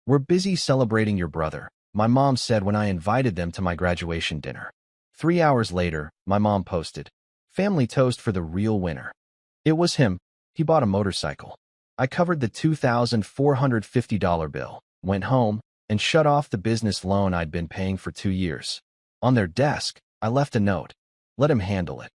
"We're busy celebrating your brother," my mom said when I invited them to my graduation dinner. 3 hours later, my mom posted, "Family toast for the real winner." It was him. He bought a motorcycle. I covered the $2,450 bill, went home, and shut off the business loan I'd been paying for 2 years. On their desk, I left a note. Let him handle it.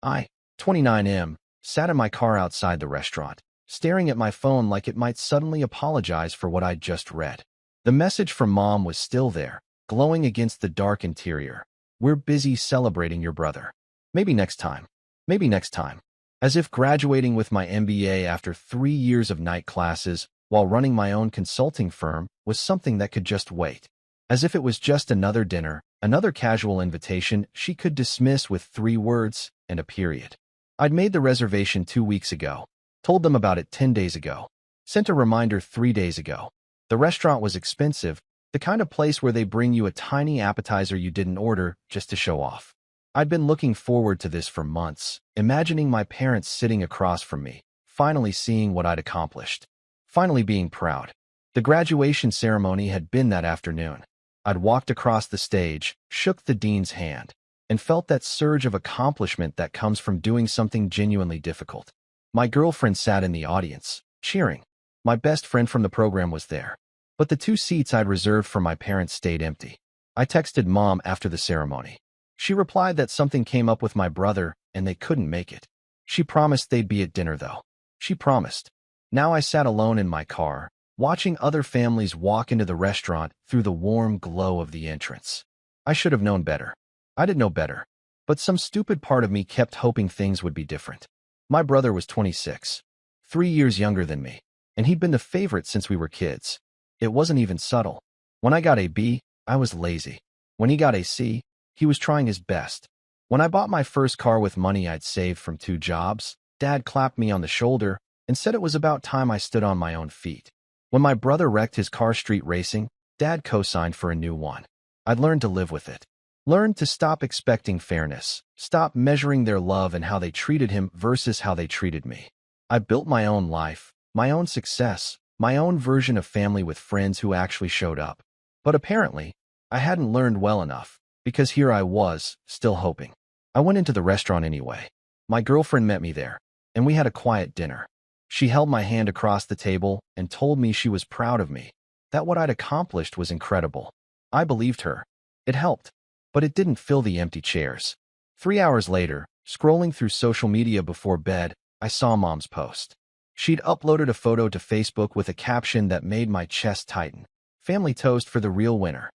I, 29M, sat in my car outside the restaurant, staring at my phone like it might suddenly apologize for what I'd just read. The message from Mom was still there, glowing against the dark interior. "We're busy celebrating your brother. Maybe next time. Maybe next time." As if graduating with my MBA after 3 years of night classes while running my own consulting firm was something that could just wait. As if it was just another dinner, another casual invitation she could dismiss with 3 words and a period. I'd made the reservation 2 weeks ago, told them about it 10 days ago, sent a reminder 3 days ago. The restaurant was expensive, the kind of place where they bring you a tiny appetizer you didn't order just to show off. I'd been looking forward to this for months, imagining my parents sitting across from me, finally seeing what I'd accomplished, finally being proud. The graduation ceremony had been that afternoon. I'd walked across the stage, shook the dean's hand, and felt that surge of accomplishment that comes from doing something genuinely difficult. My girlfriend sat in the audience, cheering. My best friend from the program was there. But the 2 seats I'd reserved for my parents stayed empty. I texted Mom after the ceremony. She replied that something came up with my brother and they couldn't make it. She promised they'd be at dinner, though. She promised. Now I sat alone in my car, watching other families walk into the restaurant through the warm glow of the entrance. I should have known better. I didn't know better. But some stupid part of me kept hoping things would be different. My brother was 26, 3 years younger than me, and he'd been the favorite since we were kids. It wasn't even subtle. When I got a B, I was lazy. When he got a C, he was trying his best. When I bought my first car with money I'd saved from 2 jobs, Dad clapped me on the shoulder and said it was about time I stood on my own feet. When my brother wrecked his car street racing, Dad co-signed for a new one. I'd learned to live with it. Learned to stop expecting fairness, stop measuring their love and how they treated him versus how they treated me. I built my own life, my own success, my own version of family with friends who actually showed up. But apparently, I hadn't learned well enough, because here I was, still hoping. I went into the restaurant anyway. My girlfriend met me there, and we had a quiet dinner. She held my hand across the table and told me she was proud of me, that what I'd accomplished was incredible. I believed her. It helped, but it didn't fill the empty chairs. 3 hours later, scrolling through social media before bed, I saw Mom's post. She'd uploaded a photo to Facebook with a caption that made my chest tighten. "Family toast for the real winner."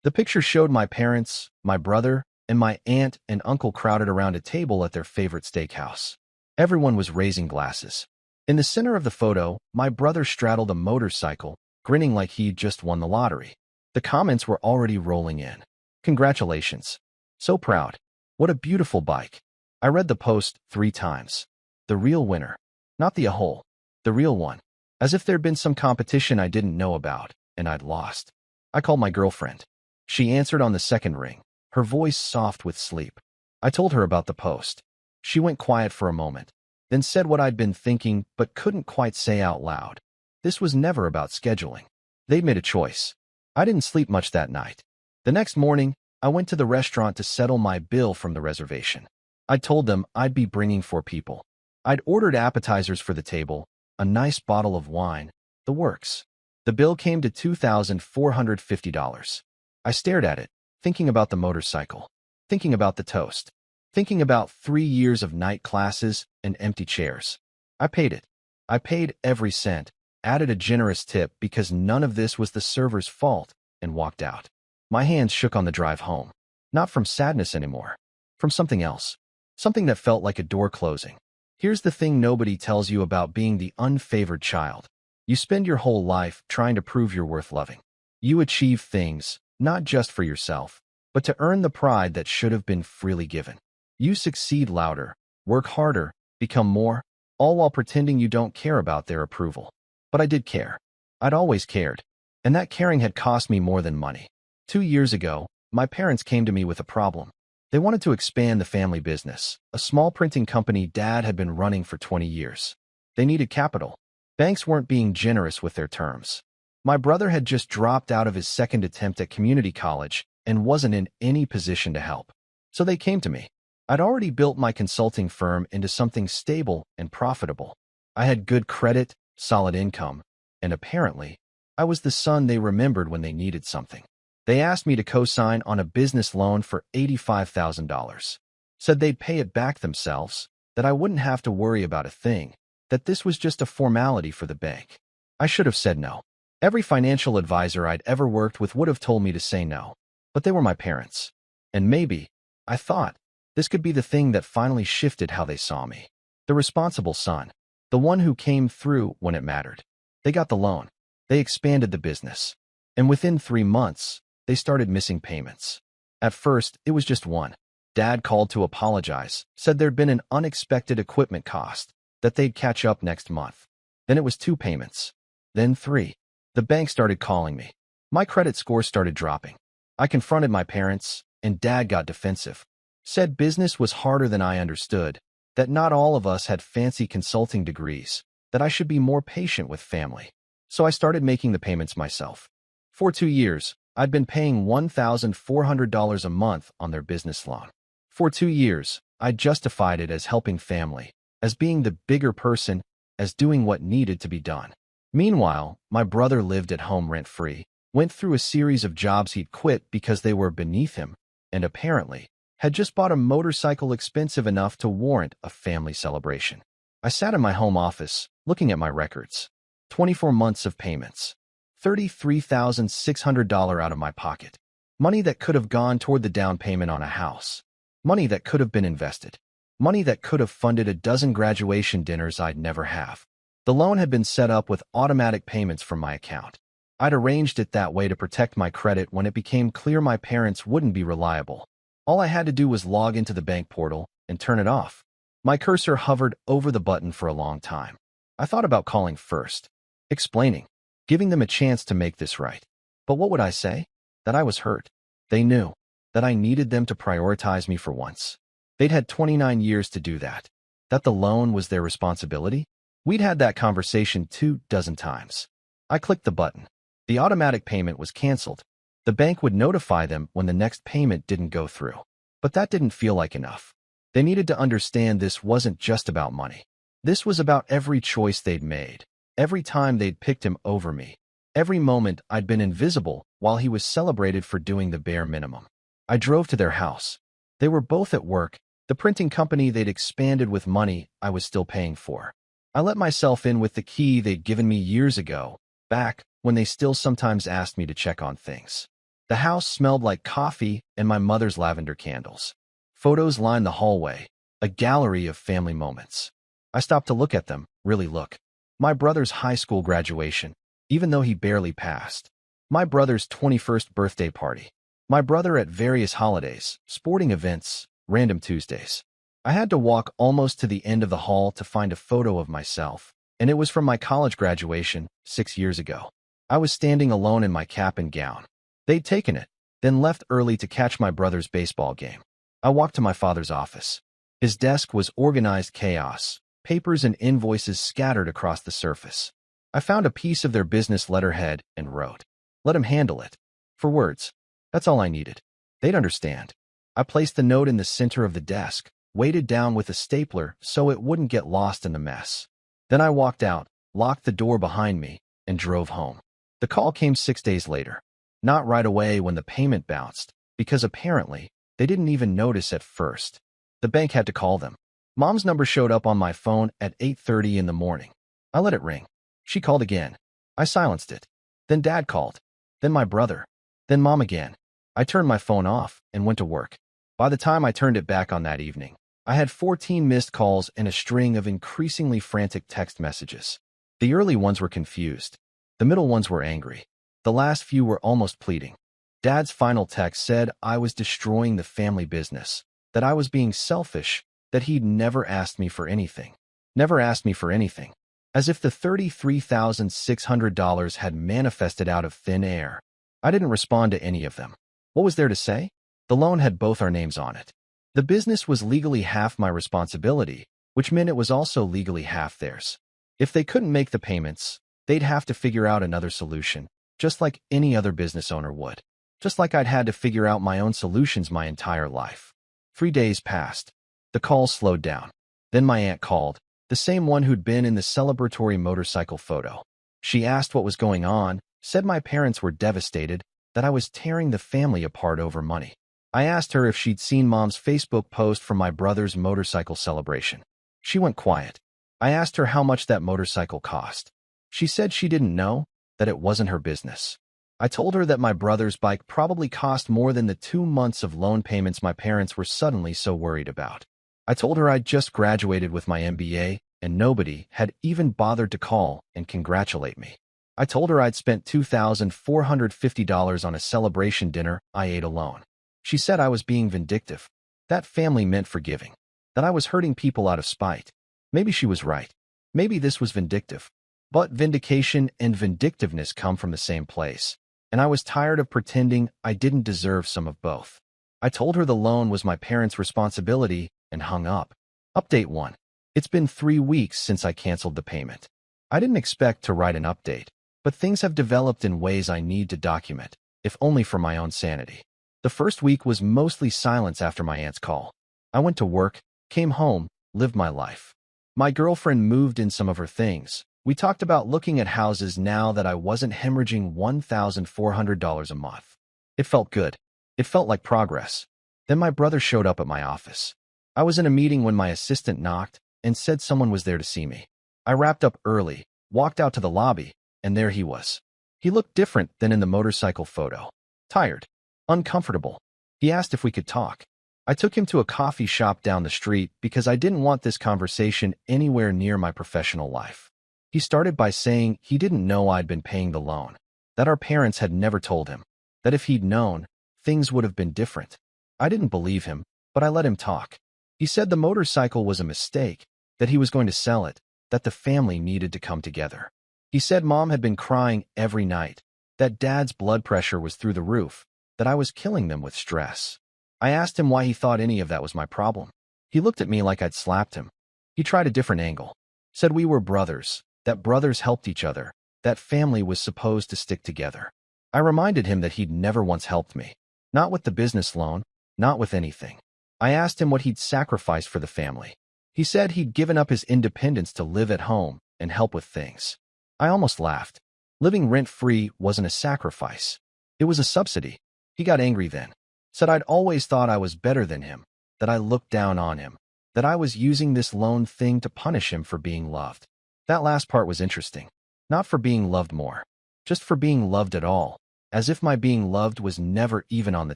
The picture showed my parents, my brother, and my aunt and uncle crowded around a table at their favorite steakhouse. Everyone was raising glasses. In the center of the photo, my brother straddled a motorcycle, grinning like he'd just won the lottery. The comments were already rolling in. "Congratulations. So proud. What a beautiful bike." I read the post 3 times. The real winner. Not the a-hole. The real one. As if there'd been some competition I didn't know about, and I'd lost. I called my girlfriend. She answered on the second ring, her voice soft with sleep. I told her about the post. She went quiet for a moment, then said what I'd been thinking but couldn't quite say out loud. This was never about scheduling. They'd made a choice. I didn't sleep much that night. The next morning, I went to the restaurant to settle my bill from the reservation. I told them I'd be bringing 4 people. I'd ordered appetizers for the table, a nice bottle of wine, the works. The bill came to $2,450. I stared at it, thinking about the motorcycle, thinking about the toast, thinking about 3 years of night classes and empty chairs. I paid it. I paid every cent, added a generous tip because none of this was the server's fault, and walked out. My hands shook on the drive home, not from sadness anymore, from something else, something that felt like a door closing. Here's the thing nobody tells you about being the unfavored child. You spend your whole life trying to prove you're worth loving. You achieve things, not just for yourself, but to earn the pride that should have been freely given. You succeed louder, work harder, become more, all while pretending you don't care about their approval. But I did care. I'd always cared. And that caring had cost me more than money. 2 years ago, my parents came to me with a problem. They wanted to expand the family business, a small printing company Dad had been running for 20 years. They needed capital. Banks weren't being generous with their terms. My brother had just dropped out of his second attempt at community college and wasn't in any position to help. So they came to me. I'd already built my consulting firm into something stable and profitable. I had good credit, solid income, and apparently, I was the son they remembered when they needed something. They asked me to co-sign on a business loan for $85,000. Said they'd pay it back themselves, that I wouldn't have to worry about a thing, that this was just a formality for the bank. I should have said no. Every financial advisor I'd ever worked with would have told me to say no, but they were my parents. And maybe, I thought, this could be the thing that finally shifted how they saw me. The responsible son. The one who came through when it mattered. They got the loan. They expanded the business. And within 3 months, they started missing payments. At first, it was just one. Dad called to apologize, said there'd been an unexpected equipment cost, that they'd catch up next month. Then it was 2 payments. Then 3. The bank started calling me. My credit score started dropping. I confronted my parents, and Dad got defensive. Said business was harder than I understood, that not all of us had fancy consulting degrees, that I should be more patient with family. So I started making the payments myself. For 2 years, I'd been paying $1,400 a month on their business loan. For 2 years, I justified it as helping family, as being the bigger person, as doing what needed to be done. Meanwhile, my brother lived at home rent-free, went through a series of jobs he'd quit because they were beneath him, and apparently, had just bought a motorcycle expensive enough to warrant a family celebration. I sat in my home office, looking at my records. 24 months of payments. $33,600 out of my pocket. Money that could have gone toward the down payment on a house. Money that could have been invested. Money that could have funded a dozen graduation dinners I'd never have. The loan had been set up with automatic payments from my account. I'd arranged it that way to protect my credit when it became clear my parents wouldn't be reliable. All I had to do was log into the bank portal and turn it off. My cursor hovered over the button for a long time. I thought about calling first, explaining, giving them a chance to make this right. But what would I say? That I was hurt. They knew that I needed them to prioritize me for once. They'd had 29 years to do that. That the loan was their responsibility? We'd had that conversation 24 times. I clicked the button. The automatic payment was canceled. The bank would notify them when the next payment didn't go through. But that didn't feel like enough. They needed to understand this wasn't just about money. This was about every choice they'd made, every time they'd picked him over me, every moment I'd been invisible while he was celebrated for doing the bare minimum. I drove to their house. They were both at work, the printing company they'd expanded with money I was still paying for. I let myself in with the key they'd given me years ago, back when they still sometimes asked me to check on things. The house smelled like coffee and my mother's lavender candles. Photos lined the hallway, a gallery of family moments. I stopped to look at them, really look. My brother's high school graduation, even though he barely passed. My brother's 21st birthday party. My brother at various holidays, sporting events, random Tuesdays. I had to walk almost to the end of the hall to find a photo of myself, and it was from my college graduation 6 years ago. I was standing alone in my cap and gown. They'd taken it, then left early to catch my brother's baseball game. I walked to my father's office. His desk was organized chaos, papers and invoices scattered across the surface. I found a piece of their business letterhead and wrote, "Let him handle it." 4 words. That's all I needed. They'd understand. I placed the note in the center of the desk, weighted down with a stapler so it wouldn't get lost in the mess. Then I walked out, locked the door behind me, and drove home. The call came 6 days later. Not right away when the payment bounced, because apparently, they didn't even notice at first. The bank had to call them. Mom's number showed up on my phone at 8:30 in the morning. I let it ring. She called again. I silenced it. Then Dad called. Then my brother. Then Mom again. I turned my phone off and went to work. By the time I turned it back on that evening, I had 14 missed calls and a string of increasingly frantic text messages. The early ones were confused. The middle ones were angry. The last few were almost pleading. Dad's final text said I was destroying the family business, that I was being selfish, that he'd never asked me for anything. Never asked me for anything. As if the $33,600 had manifested out of thin air. I didn't respond to any of them. What was there to say? The loan had both our names on it. The business was legally half my responsibility, which meant it was also legally half theirs. If they couldn't make the payments, they'd have to figure out another solution, just like any other business owner would. Just like I'd had to figure out my own solutions my entire life. 3 days passed. The calls slowed down. Then my aunt called, the same one who'd been in the celebratory motorcycle photo. She asked what was going on, said my parents were devastated, that I was tearing the family apart over money. I asked her if she'd seen Mom's Facebook post from my brother's motorcycle celebration. She went quiet. I asked her how much that motorcycle cost. She said she didn't know, that it wasn't her business. I told her that my brother's bike probably cost more than the 2 months of loan payments my parents were suddenly so worried about. I told her I'd just graduated with my MBA, and nobody had even bothered to call and congratulate me. I told her I'd spent $2,450 on a celebration dinner I ate alone. She said I was being vindictive. That family meant forgiving. That I was hurting people out of spite. Maybe she was right. Maybe this was vindictive. But vindication and vindictiveness come from the same place, and I was tired of pretending I didn't deserve some of both. I told her the loan was my parents' responsibility and hung up. Update 1. It's been 3 weeks since I canceled the payment. I didn't expect to write an update, but things have developed in ways I need to document, if only for my own sanity. The first week was mostly silence after my aunt's call. I went to work, came home, lived my life. My girlfriend moved in some of her things. We talked about looking at houses now that I wasn't hemorrhaging $1,400 a month. It felt good. It felt like progress. Then my brother showed up at my office. I was in a meeting when my assistant knocked and said someone was there to see me. I wrapped up early, walked out to the lobby, and there he was. He looked different than in the motorcycle photo. Tired. Uncomfortable. He asked if we could talk. I took him to a coffee shop down the street because I didn't want this conversation anywhere near my professional life. He started by saying he didn't know I'd been paying the loan, that our parents had never told him, that if he'd known, things would have been different. I didn't believe him, but I let him talk. He said the motorcycle was a mistake, that he was going to sell it, that the family needed to come together. He said Mom had been crying every night, that Dad's blood pressure was through the roof, that I was killing them with stress. I asked him why he thought any of that was my problem. He looked at me like I'd slapped him. He tried a different angle. Said we were brothers, that brothers helped each other, that family was supposed to stick together. I reminded him that he'd never once helped me. Not with the business loan, not with anything. I asked him what he'd sacrificed for the family. He said he'd given up his independence to live at home and help with things. I almost laughed. Living rent-free wasn't a sacrifice. It was a subsidy. He got angry then. Said I'd always thought I was better than him, that I looked down on him, that I was using this loan thing to punish him for being loved. That last part was interesting. Not for being loved more, just for being loved at all, as if my being loved was never even on the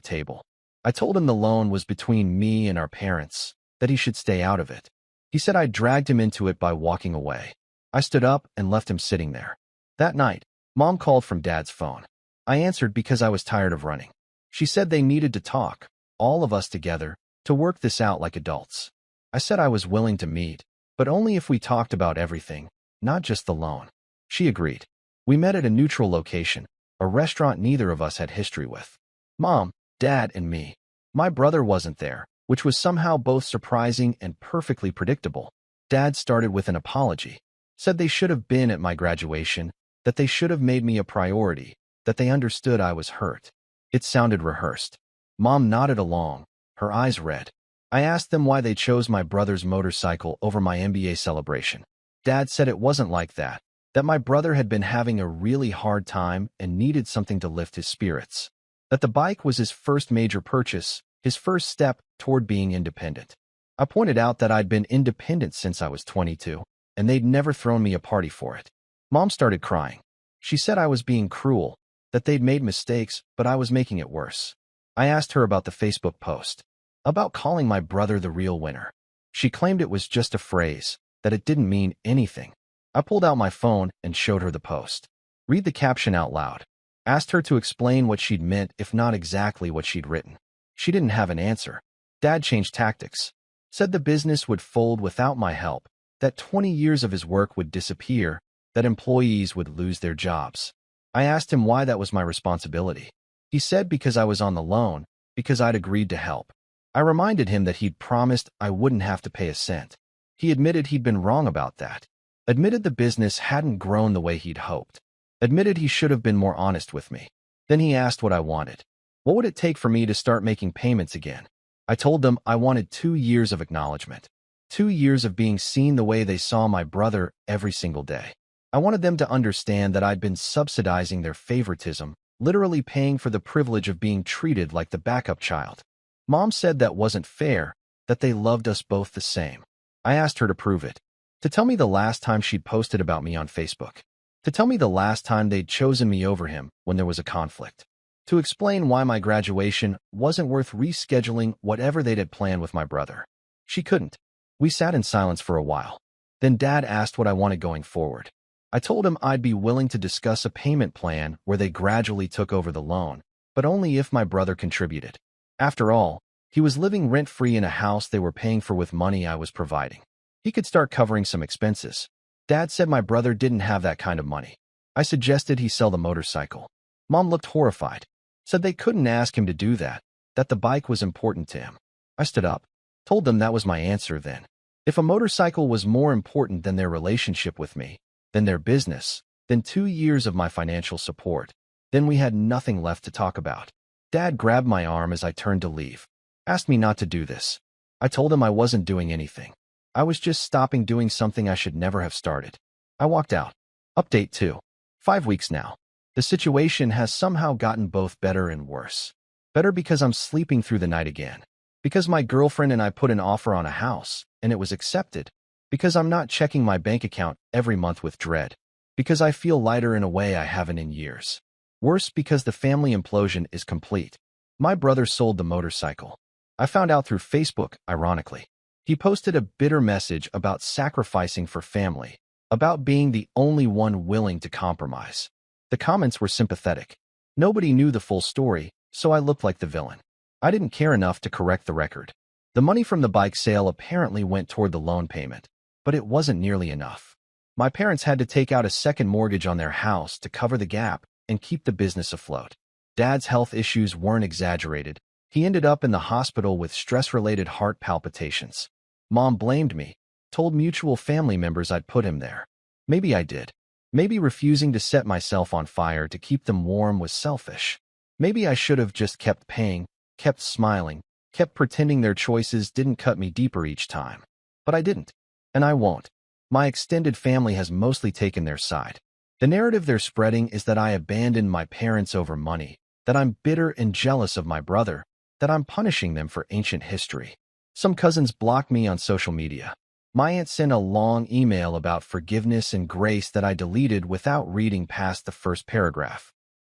table. I told him the loan was between me and our parents, that he should stay out of it. He said I dragged him into it by walking away. I stood up and left him sitting there. That night, Mom called from Dad's phone. I answered because I was tired of running. She said they needed to talk, all of us together, to work this out like adults. I said I was willing to meet, but only if we talked about everything, not just the loan. She agreed. We met at a neutral location, a restaurant neither of us had history with. Mom, Dad, and me. My brother wasn't there, which was somehow both surprising and perfectly predictable. Dad started with an apology. Said they should have been at my graduation, that they should have made me a priority, that they understood I was hurt. It sounded rehearsed. Mom nodded along, her eyes red. I asked them why they chose my brother's motorcycle over my MBA celebration. Dad said it wasn't like that my brother had been having a really hard time and needed something to lift his spirits. That the bike was his first major purchase, his first step toward being independent. I pointed out that I'd been independent since I was 22, and they'd never thrown me a party for it. Mom started crying. She said I was being cruel, that they'd made mistakes, but I was making it worse. I asked her about the Facebook post, about calling my brother the real winner. She claimed it was just a phrase, that it didn't mean anything. I pulled out my phone and showed her the post. Read the caption out loud. Asked her to explain what she'd meant if not exactly what she'd written. She didn't have an answer. Dad changed tactics. Said the business would fold without my help, that 20 years of his work would disappear, that employees would lose their jobs. I asked him why that was my responsibility. He said because I was on the loan, because I'd agreed to help. I reminded him that he'd promised I wouldn't have to pay a cent. He admitted he'd been wrong about that. Admitted the business hadn't grown the way he'd hoped. Admitted he should have been more honest with me. Then he asked what I wanted. What would it take for me to start making payments again? I told them I wanted 2 years of acknowledgement. 2 years of being seen the way they saw my brother every single day. I wanted them to understand that I'd been subsidizing their favoritism, literally paying for the privilege of being treated like the backup child. Mom said that wasn't fair, that they loved us both the same. I asked her to prove it. To tell me the last time she'd posted about me on Facebook. To tell me the last time they'd chosen me over him when there was a conflict. To explain why my graduation wasn't worth rescheduling whatever they'd had planned with my brother. She couldn't. We sat in silence for a while. Then Dad asked what I wanted going forward. I told him I'd be willing to discuss a payment plan where they gradually took over the loan, but only if my brother contributed. After all, he was living rent-free in a house they were paying for with money I was providing. He could start covering some expenses. Dad said my brother didn't have that kind of money. I suggested he sell the motorcycle. Mom looked horrified. Said they couldn't ask him to do that the bike was important to him. I stood up. Told them that was my answer then. If a motorcycle was more important than their relationship with me, then their business, then 2 years of my financial support, then we had nothing left to talk about. Dad grabbed my arm as I turned to leave. Asked me not to do this. I told him I wasn't doing anything. I was just stopping doing something I should never have started. I walked out. Update 2. 5 weeks now. The situation has somehow gotten both better and worse. Better because I'm sleeping through the night again. Because my girlfriend and I put an offer on a house, and it was accepted. Because I'm not checking my bank account every month with dread. Because I feel lighter in a way I haven't in years. Worse because the family implosion is complete. My brother sold the motorcycle. I found out through Facebook, ironically. He posted a bitter message about sacrificing for family, about being the only one willing to compromise. The comments were sympathetic. Nobody knew the full story, so I looked like the villain. I didn't care enough to correct the record. The money from the bike sale apparently went toward the loan payment, but it wasn't nearly enough. My parents had to take out a second mortgage on their house to cover the gap and keep the business afloat. Dad's health issues weren't exaggerated. He ended up in the hospital with stress-related heart palpitations. Mom blamed me, told mutual family members I'd put him there. Maybe I did. Maybe refusing to set myself on fire to keep them warm was selfish. Maybe I should have just kept paying, kept smiling, kept pretending their choices didn't cut me deeper each time. But I didn't. And I won't. My extended family has mostly taken their side. The narrative they're spreading is that I abandoned my parents over money, that I'm bitter and jealous of my brother, that I'm punishing them for ancient history. Some cousins blocked me on social media. My aunt sent a long email about forgiveness and grace that I deleted without reading past the first paragraph.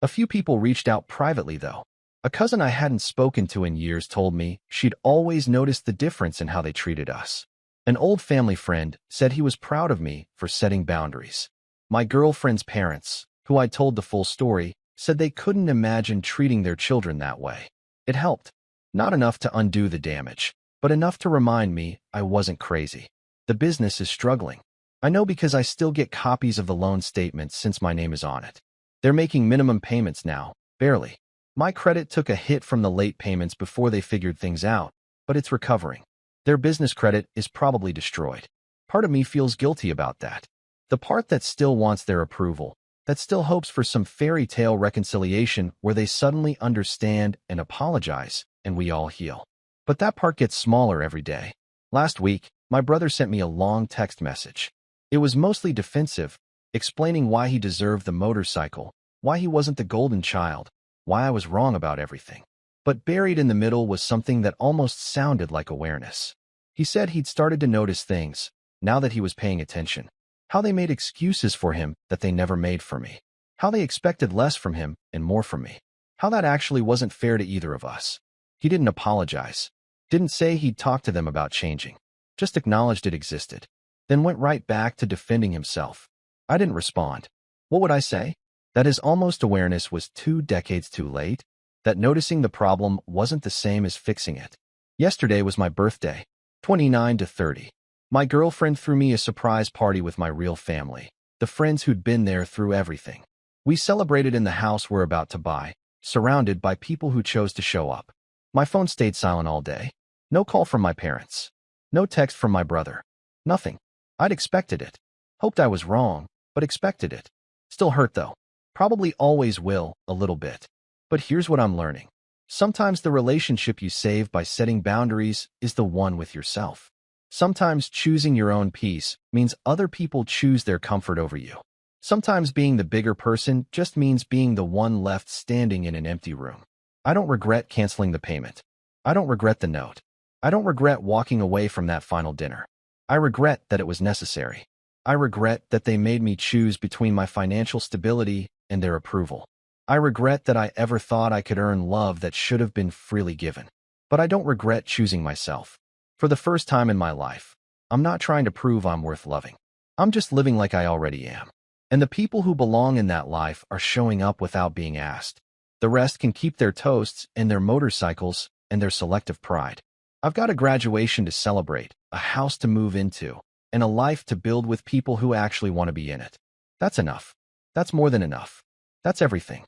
A few people reached out privately, though. A cousin I hadn't spoken to in years told me she'd always noticed the difference in how they treated us. An old family friend said he was proud of me for setting boundaries. My girlfriend's parents, who I told the full story, said they couldn't imagine treating their children that way. It helped. Not enough to undo the damage, but enough to remind me I wasn't crazy. The business is struggling. I know because I still get copies of the loan statements since my name is on it. They're making minimum payments now, barely. My credit took a hit from the late payments before they figured things out, but it's recovering. Their business credit is probably destroyed. Part of me feels guilty about that. The part that still wants their approval, that still hopes for some fairy tale reconciliation where they suddenly understand and apologize, and we all heal. But that part gets smaller every day. Last week, my brother sent me a long text message. It was mostly defensive, explaining why he deserved the motorcycle, why he wasn't the golden child, why I was wrong about everything. But buried in the middle was something that almost sounded like awareness. He said he'd started to notice things, now that he was paying attention. How they made excuses for him that they never made for me. How they expected less from him and more from me. How that actually wasn't fair to either of us. He didn't apologize. Didn't say he'd talk to them about changing. Just acknowledged it existed. Then went right back to defending himself. I didn't respond. What would I say? That his almost awareness was 2 decades too late? That noticing the problem wasn't the same as fixing it? Yesterday was my birthday, 29 to 30. My girlfriend threw me a surprise party with my real family, the friends who'd been there through everything. We celebrated in the house we're about to buy, surrounded by people who chose to show up. My phone stayed silent all day. No call from my parents. No text from my brother. Nothing. I'd expected it. Hoped I was wrong, but expected it. Still hurt though. Probably always will, a little bit. But here's what I'm learning. Sometimes the relationship you save by setting boundaries is the one with yourself. Sometimes choosing your own peace means other people choose their comfort over you. Sometimes being the bigger person just means being the one left standing in an empty room. I don't regret canceling the payment. I don't regret the note. I don't regret walking away from that final dinner. I regret that it was necessary. I regret that they made me choose between my financial stability and their approval. I regret that I ever thought I could earn love that should have been freely given. But I don't regret choosing myself. For the first time in my life, I'm not trying to prove I'm worth loving. I'm just living like I already am. And the people who belong in that life are showing up without being asked. The rest can keep their toasts and their motorcycles and their selective pride. I've got a graduation to celebrate, a house to move into, and a life to build with people who actually want to be in it. That's enough. That's more than enough. That's everything.